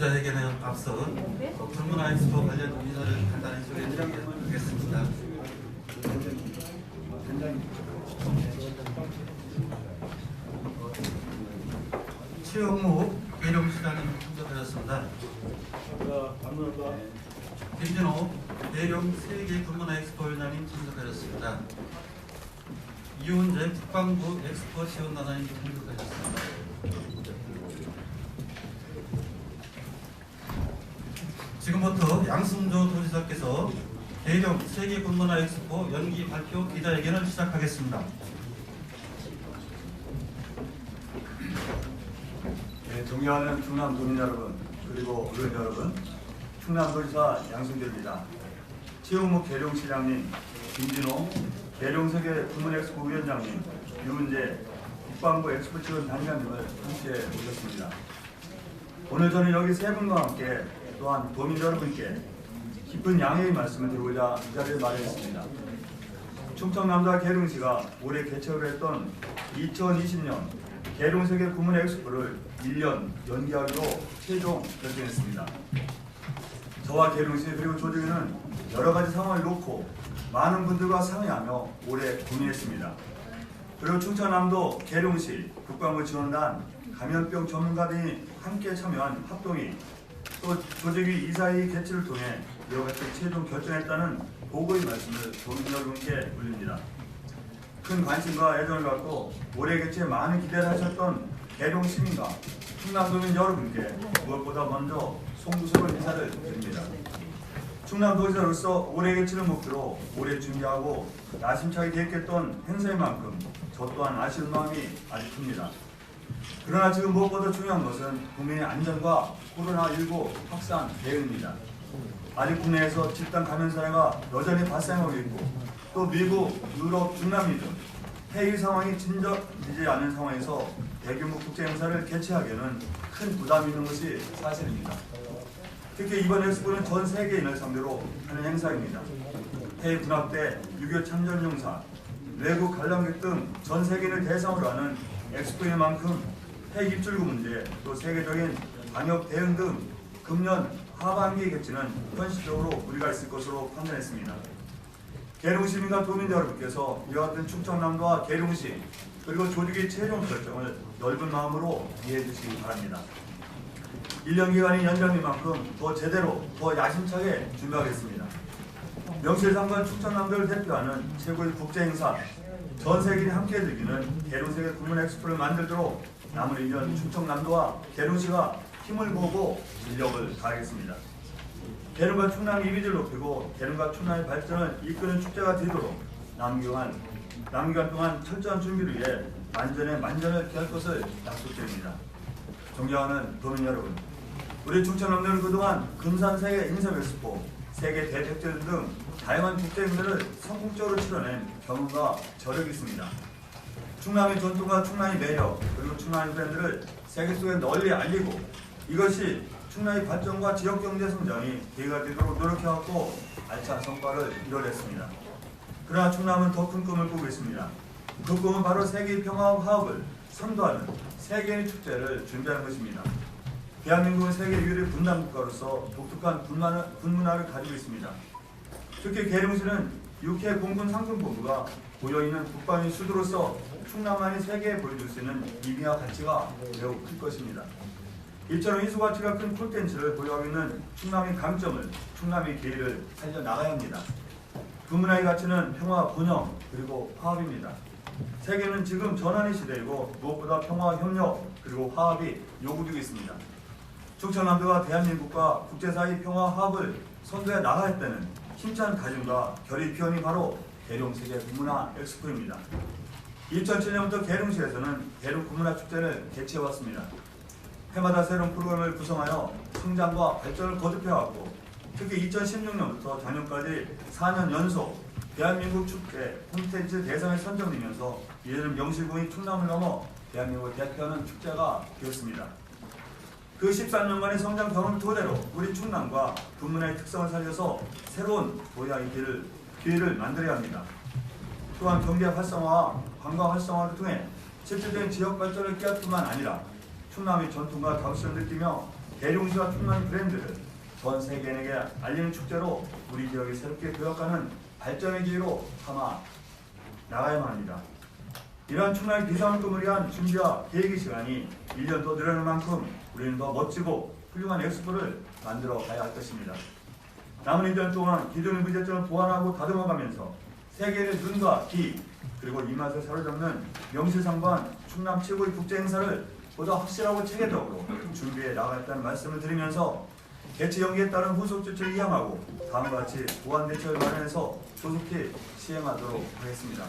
기자회견에 앞서 불문화 엑스포 관련 인사를 간단히 소개해드리겠습니다. 최영무 대룡시장님 참석하셨습니다. 김진호 대룡 세계 불문화 엑스포 위원장님 참석하셨습니다. 이훈재 국방부 엑스포 지원단장님 참석하셨습니다. 지금부터 양승조 도지사께서 대룡 세계 불문화 엑스포 연기 발표 기자회견을 시작하겠습니다. 네, 존경하는 충남 도민 여러분, 그리고 의원 여러분, 충남도지사 양승조입니다. 최영무 계룡시장님, 김진호 계룡세계 불문 엑스포 위원장님, 유은재 국방부 엑스포 지원 단장님을 함께 오셨습니다. 오늘 저는 여기 세 분과 함께 또한 도민 여러분께 깊은 양해의 말씀을 드리고자 이 자리에 마련했습니다. 충청남도 계룡시가 올해 개최를 했던 2020년 계룡세계 불문 엑스포를 1년 연기하기로 최종 결정했습니다. 저와 계룡시 그리고 조직위는 여러 가지 상황을 놓고 많은 분들과 상의하며 올해 고민했습니다. 그리고 충청남도 계룡시 국방부 지원단 감염병 전문가 등이 함께 참여한 합동이 또 조직위 이사회의 개최를 통해 이와 같이 최종 결정했다는 보고의 말씀을 도민 여러분께 올립니다. 큰 관심과 애정을 갖고 올해 개최에 많은 기대를 하셨던 계룡 시민과 충남도민 여러분께 무엇보다 먼저 송구스러운 인사를 드립니다. 충남도지사로서 올해 개최를 목표로 오래 준비하고 야심차게 계획했던 행사인 만큼 저 또한 아쉬운 마음이 아직 큽니다. 그러나 지금 무엇보다 중요한 것은 국민의 안전과 코로나19 확산 대응입니다. 아직 국내에서 집단 감염 사례가 여전히 발생하고 있고 또 미국, 유럽, 중남미 등 해외 상황이 진전되지 않은 상황에서 대규모 국제 행사를 개최하기에는 큰 부담이 있는 것이 사실입니다. 특히 이번 엑스포는 전 세계인을 상대로 하는 행사입니다. 해외 군합대, 유교 참전용사, 외국 관람객 등 전 세계인을 대상으로 하는 엑스포인 만큼 핵 입출구 문제, 또 세계적인 방역 대응 등 금년 하반기 개최는 현실적으로 무리가 있을 것으로 판단했습니다. 계룡 시민과 도민 여러분께서 이와 같은 충청남도와 계룡시 그리고 조직의 최종 결정을 넓은 마음으로 이해해 주시기 바랍니다. 1년 기간이 연장인 만큼 더 제대로 더 야심차게 준비하겠습니다. 명실상부한 충청남도를 대표하는 최고의 국제 행사, 전 세계인이 함께 즐기는 계룡세계 불문 엑스포를 만들도록 남은 1년 충청남도와 계룡시가 힘을 모으고 인력을 다하겠습니다. 계룡과 충남의 이미지를 높이고 계룡과 충남의 발전을 이끄는 축제가 되도록 남은 기간 동안 철저한 준비를 위해 만전에 만전을 기할 것을 약속드립니다. 존경하는 도민 여러분, 우리 충청남도는 그동안 금산세계 인삼엑스포, 세계 대택전 등 다양한 국제 행사를 성공적으로 치러낸 경험과 저력이 있습니다. 충남의 전통과 충남의 매력 그리고 충남의 브랜드를 세계 속에 널리 알리고 이것이 충남의 발전과 지역경제 성장이 기회가 되도록 노력해왔고 알찬 성과를 이뤄냈습니다. 그러나 충남은 더 큰 꿈을 꾸고 있습니다. 그 꿈은 바로 세계의 평화와 화합을 선도하는 세계의 축제를 준비하는 것입니다. 대한민국은 세계 유일의 분단국가로서 독특한 군문화를 가지고 있습니다. 특히 계룡시는 육해 공군 상승본부가 고여있는 국방의 수도로서 충남만이 세계에 보여줄 수 있는 의미와 가치가 매우 클 것입니다. 이처럼 이수 가치가 큰 콘텐츠를 보유하고 있는 충남의 강점을, 충남의 기회를 살려나가야 합니다. 그 문화의 가치는 평화, 번영, 그리고 화합입니다. 세계는 지금 전환의 시대이고 무엇보다 평화, 협력, 그리고 화합이 요구되고 있습니다. 충청남도가 대한민국과 국제사회의 평화, 화합을 선도해 나갈 때는 힘찬 다짐과 결의 표현이 바로 계룡세계 불문화 엑스포입니다. 2007년부터 계룡시에서는 계룡 불문화 축제를 개최해왔습니다. 해마다 새로운 프로그램을 구성하여 성장과 발전을 거듭해왔고 특히 2016년부터 작년까지 4년 연속 대한민국 축제 콘텐츠 대상에 선정되면서 이제는 명실공히 충남을 넘어 대한민국을 대표하는 축제가 되었습니다. 그 13년간의 성장 경험을 토대로 우리 충남과 불문화의 특성을 살려서 새로운 도약의 기회를 만들어야 합니다. 또한 경제 활성화와 관광 활성화를 통해 실질적인 지역 발전을 깨할 뿐만 아니라 충남의 전통과 가치를 느끼며 계룡시와 충남 브랜드를 전 세계인에게 알리는 축제로 우리 지역이 새롭게 교역하는 발전의 기회로 삼아 나가야만 합니다. 이러한 충남의 비상을 위한 준비와 계획의 시간이 1년 더 늘어날 만큼 우리는 더 멋지고 훌륭한 엑스포를 만들어 가야 할 것입니다. 남은 1년 동안 기존의 문제점을 보완하고 다듬어가면서 세계인의 눈과 귀 그리고 입맛을 사로잡는 명실상부한 충남 최고의 국제 행사를 보다 확실하고 체계적으로 준비해 나가겠다는 말씀을 드리면서 개최 연기에 따른 후속 조치를 이행하고 다음과 같이 보완 대책을 마련해서 조속히 시행하도록 하겠습니다.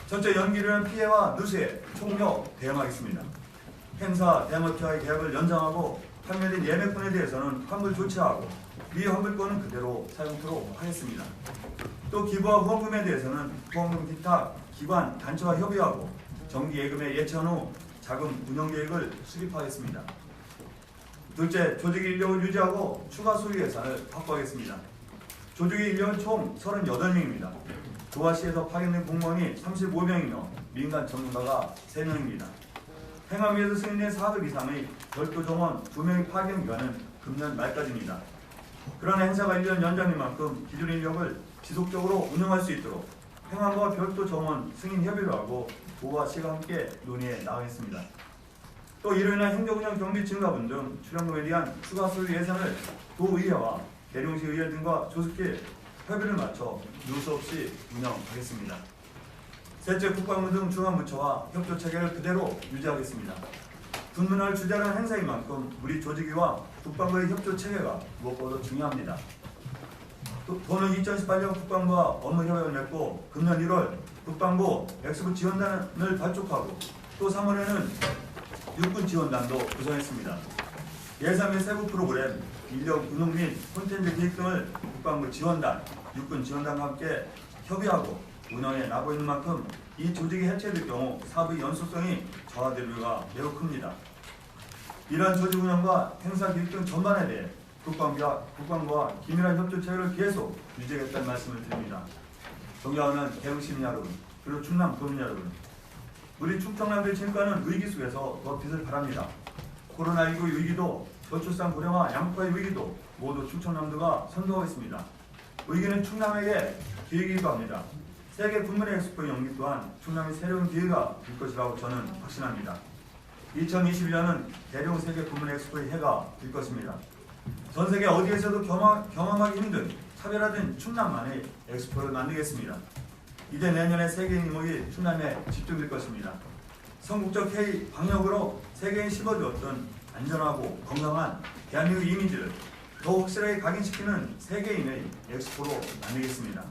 첫째, 연기를 피해와 누수에 총력 대응하겠습니다. 행사 대마표와의 계약을 연장하고 판매된 예매권에 대해서는 환불 조치하고 미환불권은 그대로 사용토록 하겠습니다. 또 기부와 후원금에 대해서는 후원금 기타 기관 단체와 협의하고 정기 예금에 예치한 후 자금 운영 계획을 수립하겠습니다. 둘째, 조직 인력을 유지하고 추가 소유 예산을 확보하겠습니다. 조직의 인력은 총 38명입니다. 도화시에서 파견된 공무원이 35명이며 민간 전문가가 3명입니다. 행안위에서 승인된 4급 이상의 별도 정원 2명의 파견 기간은 금년 말까지입니다. 그러나 행사가 1년 연장인 만큼 기존 인력을 지속적으로 운영할 수 있도록 행안부와 별도 정원 승인 협의를 하고 도화시가 함께 논의해 나가겠습니다. 또 이로 인한 행정운영 경비 증가분 등 출연금에 대한 추가 소유 예산을 도의회와 계룡시 의회 등과 조속히 협의를 맞춰 누수 없이 운영하겠습니다. 셋째, 국방부 등 중앙부처와 협조 체계를 그대로 유지하겠습니다. 군문화를 주재하는 행사인 만큼 우리 조직위와 국방부의 협조 체계가 무엇보다 중요합니다. 도는 2018년 국방부와 업무 협약을 맺고 금년 1월 국방부 엑스포 지원단을 발족하고 또 3월에는 육군 지원단도 구성했습니다. 예산 및 세부 프로그램, 인력 운용 및 콘텐츠 기획 등을 국방부 지원단, 육군 지원단과 함께 협의하고 운영해 나가고 있는 만큼 이 조직이 해체될 경우 사업의 연속성이 저하될 우려가 매우 큽니다. 이러한 조직 운영과 행사 기획 등 전반에 대해 국방부와 긴밀한 협조 체계를 계속 유지하겠다는 말씀을 드립니다. 존경하는 계룡시민 여러분, 그리고 충남 도민 여러분, 우리 충청남도의 진가는 위기 속에서 더 빛을 발합니다. 코로나19 위기도 저출산 고령화 양극화의 위기도 모두 충청남도가 선도하고 있습니다. 위기는 충남에게 기회이기도 합니다. 세계 군문의 엑스포 연기 또한 충남의 새로운 기회가 될 것이라고 저는 확신합니다. 2021년은 계룡 세계 군문의 엑스포의 해가 될 것입니다. 전 세계 어디에서도 경험하기 힘든 차별화된 충남만의 엑스포를 만들겠습니다. 이제 내년에 세계인 이목이 충남에 집중될 것입니다. 선국적 회의 방역으로 세계에 심어주었던 안전하고 건강한 대한민국 이미지를 더 확실하게 각인시키는 세계인의 엑스포로 만들겠습니다.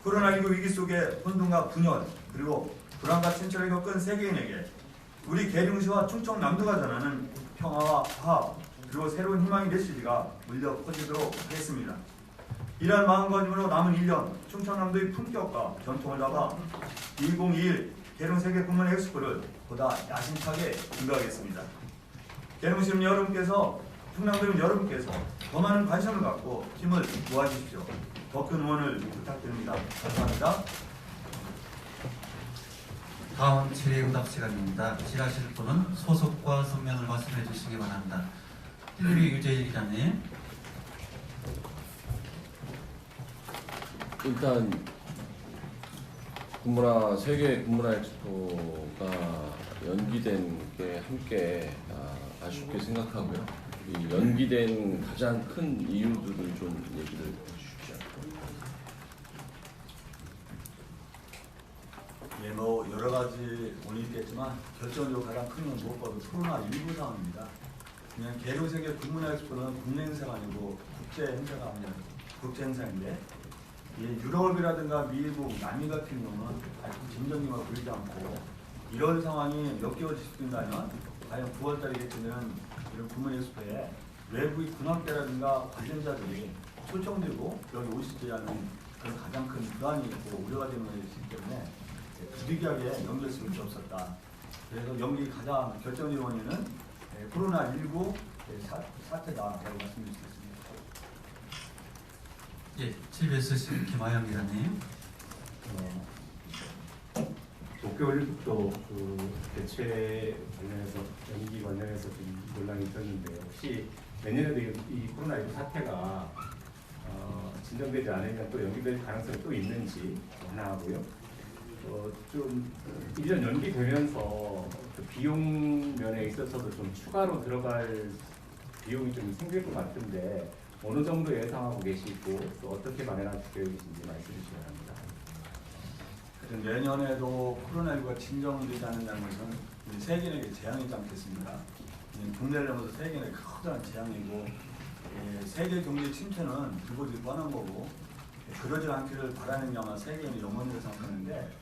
코로나19 위기 속에 혼돈과 분열 그리고 불안과 침체를 겪은 세계인에게 우리 계룡시와 충청남도가 전하는 평화와 화합 그리고 새로운 희망의 메시지가 물려 퍼지도록 하겠습니다. 이러한 마음가짐으로 남은 1년 충청남도의 품격과 전통을 담아 2021 계룡 세계 군문 엑스포를 보다 야심차게 준비하겠습니다. 계룡시민 여러분께서 충남도민 여러분께서 더 많은 관심을 갖고 힘을 모아주십시오. 더 큰 응원을 부탁드립니다. 감사합니다. 다음 질의응답 시간입니다. 질의하실 분은 소속과 성명을 말씀해 주시기 바랍니다. 힐리 유재일 기자님. 일단 세계 군문화 엑스포가 연기된 게 함께 아쉽게 생각하고요. 이 연기된 가장 큰 이유들을 좀 얘기를 해주십시오. 예, 여러 가지 원인이 있겠지만 결정적으로 가장 큰 건 무엇보다도 코로나19 상황입니다. 그냥 계룡 세계 군문화 엑스포는 국내 행사가 아니고 국제 행사가 아니라 국제 행사인데 유럽이라든가 미국, 남미 같은 경우는 아직 진정기가 보이지 않고 이런 상황이 몇 개월 지속된다면 과연 9월달이겠지만 이런 군문 엑스포에 외국의 군함대라든가 관련자들이 초청되고 여기 올 수 있지 않은 그런 가장 큰 불안이 있고 우려가 되는 것이기 때문에 부득이하게 연기할 수밖에 없었다. 그래서 연기 가장 결정적인 원인은 코로나19 사태다라고 말씀드릴 수 있습니다. 예, TBS 김하영 기자님. 도쿄올림픽도 그 개최 관련해서 연기가 관련해서 좀 논란이 있었는데 혹시 내년에도 이 코로나19 사태가 진정되지 않으면 또 연기될 가능성이 또 있는지 하나 하고요. 좀 1년 연기되면서 그 비용 면에 있어서도 좀 추가로 들어갈 비용이 좀 생길 것 같은데 어느 정도 예상하고 계시고 또 어떻게 마련할 계획이신지 말씀해 주시기 바랍니다. 내년에도 코로나19가 진정되지 않는다는 것은 우리 세계에게 재앙이지 않겠습니까? 국내를 넘어서 세계에 커다란 재앙이고 세계 경제 침체는 불보듯 뻔한 거고 그러지 않기를 바라는 게 아마 세계인의 영혼이라고 생각하는데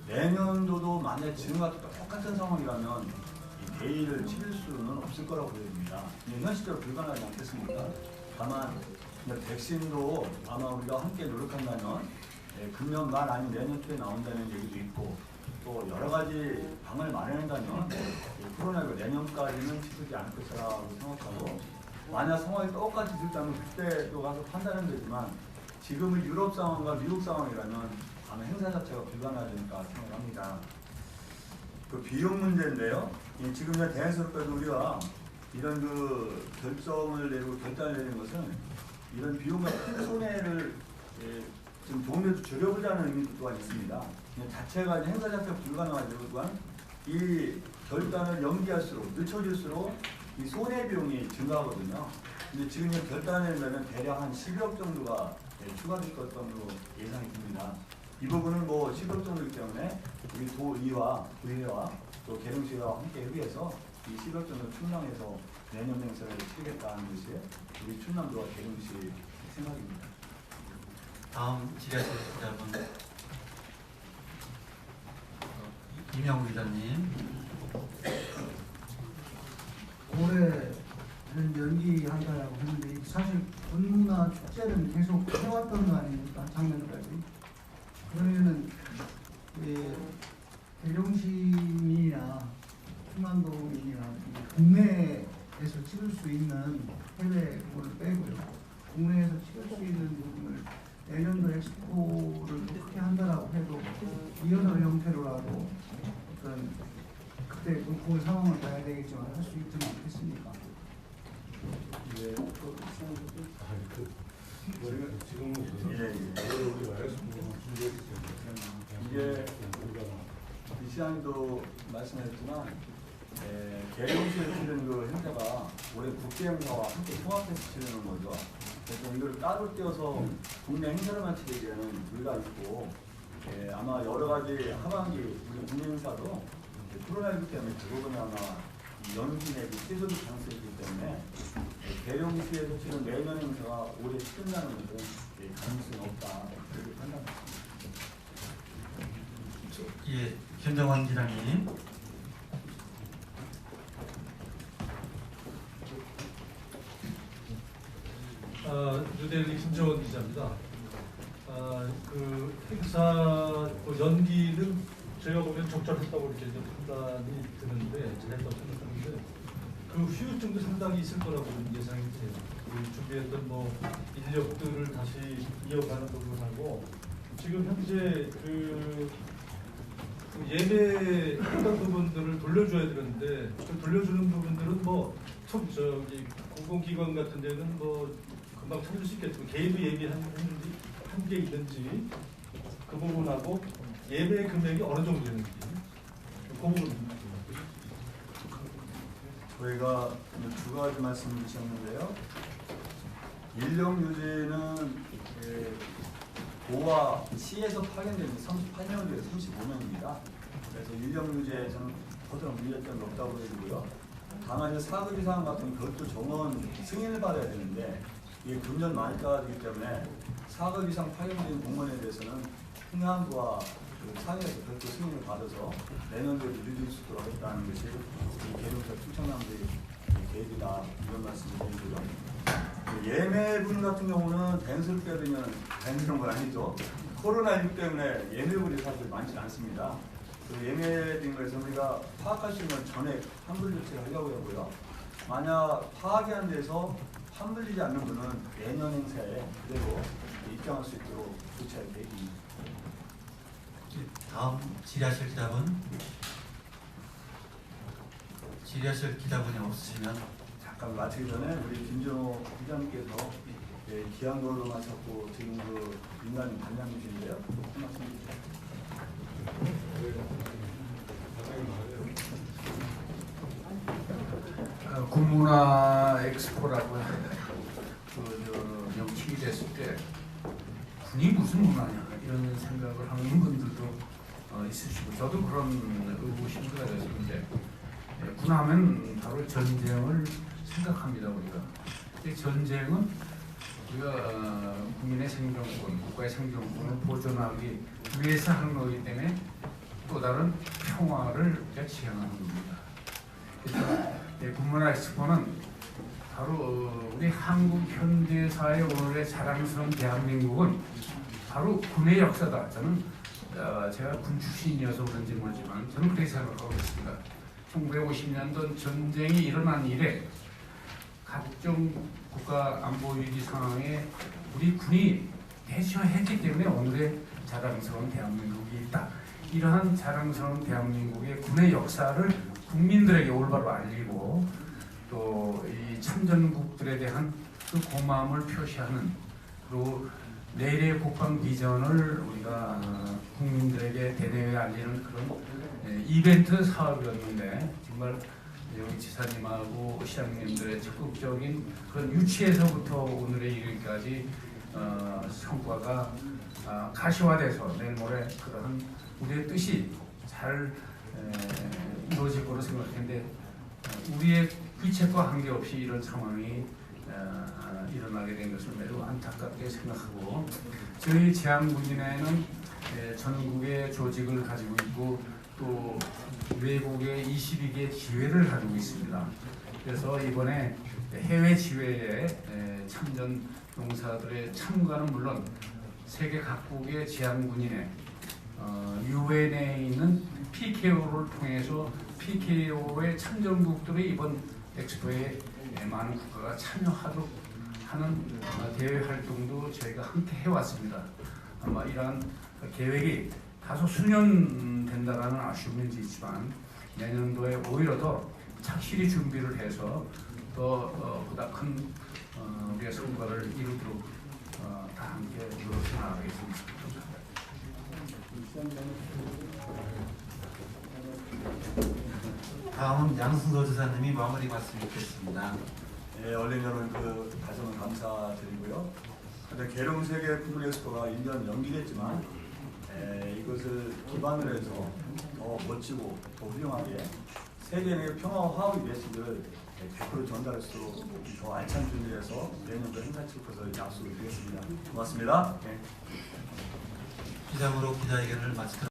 내년도도 만약 지금과 똑같은 상황이라면 이 대의를 치를 수는 없을 거라고 보여집니다. 현실적으로 불가능하지 않겠습니까? 다만 백신도 아마 우리가 함께 노력한다면 금년 말 아니면 내년 초에 나온다는 얘기도 있고 또 여러 가지 방을 마련한다면 코로나19 내년까지는 치르지 않을 것이라고 생각하고 만약 상황이 똑같이 됐다면 그때 또 가서 판단은 되지만 지금의 유럽 상황과 미국 상황이라면 아마 행사 자체가 불가능하니까 생각합니다. 그 비용 문제인데요. 지금 대안스럽게도 우리가 이런 그 결정을 내리고 결단을 내린 것은 이런 비용과 큰 손해를 좀 도움을 줄여보자는 의미도 또한 있습니다. 자체가 행사 자체가 불가능하죠. 또한 이 결단을 연기할수록 늦춰질수록 이 손해 비용이 증가하거든요. 근데 지금 결단을 내면 대략 한 10억 정도가 추가될 것 정도 예상이 듭니다. 이 부분은 뭐 10억 정도이기 때문에 우리 도의와 의회와 또 계룡시와 함께 협의해서 이 10억 정도 충당해서 내년 행사를 치르겠다는 것이 우리 충남도와 계룡시 생각입니다. 다음 질의하실 기자분 이명우 기자님. 올해는 연기한다라고 했는데 사실 군문화 축제는 계속 해왔던 거 아닙니까? 작년까지. 그러면은 계룡시민이나 충남도민이나 국내에서 치를 수 있는 해외 그거를 빼고요. 국내에서 치를 수 있는 부분을 내년도 엑스포를 또 크게 한다라고 해도 이어서 형태로라도 어떤 그때 그 상황을 봐야 되겠지만 할 수 있지 않겠습니까? 이게 이 시장도 말씀하셨지만 계룡시에서 치르는 그 행사가 올해 국제 행사와 함께 통합해서 치르는 거죠. 그래서 이걸 따로 떼어서 국내 행사로만 치르기에는 우리가 있고 아마 여러 가지 하반기 우리 국내 행사도 코로나19 때문에 대부분이 아마 연기 내지 취소될 가능성이 있기 때문에 계룡시에서 치른 내년 행사가 올해 치른다는 것은 가능성이 없다 그렇게 판단합니다. 예, 현정환 기자님. 뉴델리 김정원 기자입니다. 그 행사 연기는 제가 보면 적절했다고 이렇게 판단이 드는데 잘했다고 생각하는데 그 후유증도 상당히 있을 거라고 예상이 돼요. 그 준비했던 뭐 인력들을 다시 이어가는 부분하고 지금 현재 그 예매했던 부분들을 돌려줘야 되는데 그 돌려주는 부분들은 뭐 저기 공공기관 같은 데는 뭐 금방 찾을 수 있겠지만 개인도 예매했는지 함께 있는지 그 부분하고 예매 금액이 어느 정도 되는지 그 부분. 저희가 두 가지 말씀을 주셨는데요. 인력 유지는 도와 시에서 파견된 38명 중에 35명입니다. 그래서 인력 유지에서는 더더욱 문제점이 없다고 보여지고요. 다만 이제 4급 이상 같은 별도 정원 승인을 받아야 되는데 이게 금년 많이 따라지기 때문에 4급 이상 파견된 공무원에 대해서는 흥남부와 그 상위에서 별도 승인을 받아서 내년도에 유지될 수 있도록 하겠다는 것이 계룡사 충청남도의 계획이다 이런 말씀을 드리고요. 예매분 같은 경우는 다행스럽게 되면 다행스러운 건 아니죠. 코로나19 때문에 예매분이 사실 많지 않습니다. 그 예매된 거에서 우리가 파악할 수 있는 전액 환불 조치를 하려고 하고요. 만약 파악이 안 돼서 환불되지 않는 분은 내년 행사에 그대로 입장할 수 있도록 조치할 계획입니다. 다음 질의하실 기자분. 질의하실 기자분이 없으시면 잠깐 마치기 전에 우리 김진호 기자님께서 귀한 걸로만 자꾸 지금 그 민간인 단장 주시는데요. 한 말씀 해주세요. 군문화 엑스포라고 명칭이 됐을 때 군이 무슨 문화냐 이런 생각을 하는 분들도 있으시고 저도 그런 의구심을 가졌는데 군하면 바로 전쟁을 생각합니다. 우리가 근데 전쟁은 우리가 국민의 생존권, 국가의 생존권을 보존하기 위해서 하는 거기 때문에 또 다른 평화를 우리가 지향하는 겁니다. 그래서 군문화 엑스포는 바로 우리 한국 현대사의 오늘의 자랑스러운 대한민국은 바로 군의 역사다. 저는 제가 군 출신이어서 그런지 모르지만 저는 그렇게 생각하고 있습니다. 1950년도 전쟁이 일어난 이래 각종 국가 안보 위기 상황에 우리 군이 대처했기 때문에 오늘의 자랑스러운 대한민국이 있다. 이러한 자랑스러운 대한민국의 군의 역사를 국민들에게 올바로 알리고 또 이 참전국들에 대한 그 고마움을 표시하는 그리고 내일의 국방 비전을 우리가 국민들에게 대대에 알리는 그런 이벤트 사업이었는데 정말 여기 지사님하고 시장님들의 적극적인 그런 유치에서부터 오늘의 이르기까지 성과가 가시화돼서 내일 모레 그러한 우리의 뜻이 잘 이루어질 거로 생각했는데 우리의 귀책과 한계없이 이런 상황이 일어나게 된 것을 매우 안타깝게 생각하고 저희 제한군인회는 전국의 조직을 가지고 있고 또 외국의 22개 지회를 가지고 있습니다. 그래서 이번에 해외 지회에 참전 용사들의 참가는 물론 세계 각국의 제한군인회 유엔에 있는 PKO를 통해서 PKO의 참전국들의 이번 엑스포에 많은 국가가 참여하도록 하는 대외 활동도 저희가 함께 해왔습니다. 아마 이러한 계획이 다소 수년된다라는 아쉬움은 있지만 내년도에 오히려 더 착실히 준비를 해서 더 보다 큰 우리의 성과를 이루도록 다 함께 노력해 나가겠습니다. 다음은 양승도 지사님이 마무리 말씀 듣겠습니다. 얼린 여러분 다시 감사드리고요. 근데 계룡세계 국문 엑스포가 1년 연기됐지만 이것을 기반으로 해서 더 멋지고 더 훌륭하게 세계의 평화와 화합의 메시지를 100% 전달할 수 있도록 더 알찬 준비해서 내년도 행사칠 것을 약속드리겠습니다. 고맙습니다. 이상으로 기자회견을 마치도록